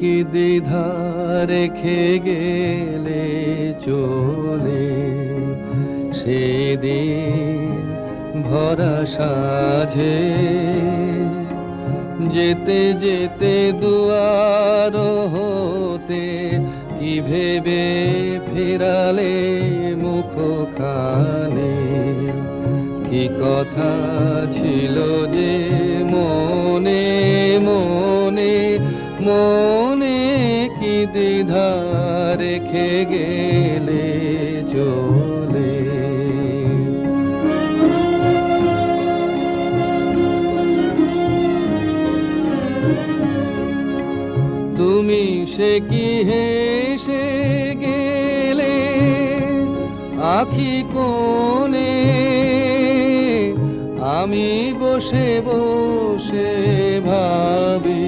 কি দ্বিধা রেখে গেলে চলে, সেদিন ভরা সাঝে যেতে যেতে দুয়ার হতে কি ভেবে ফিরালে মুখখানে, কি কথা ছিল যে মনে মনে মনে, কি দ্বিধা রেখে গেলে চলে। তুমি সে কি হেসে গেলে আখি কোণে, আমি বসে বসে ভাবি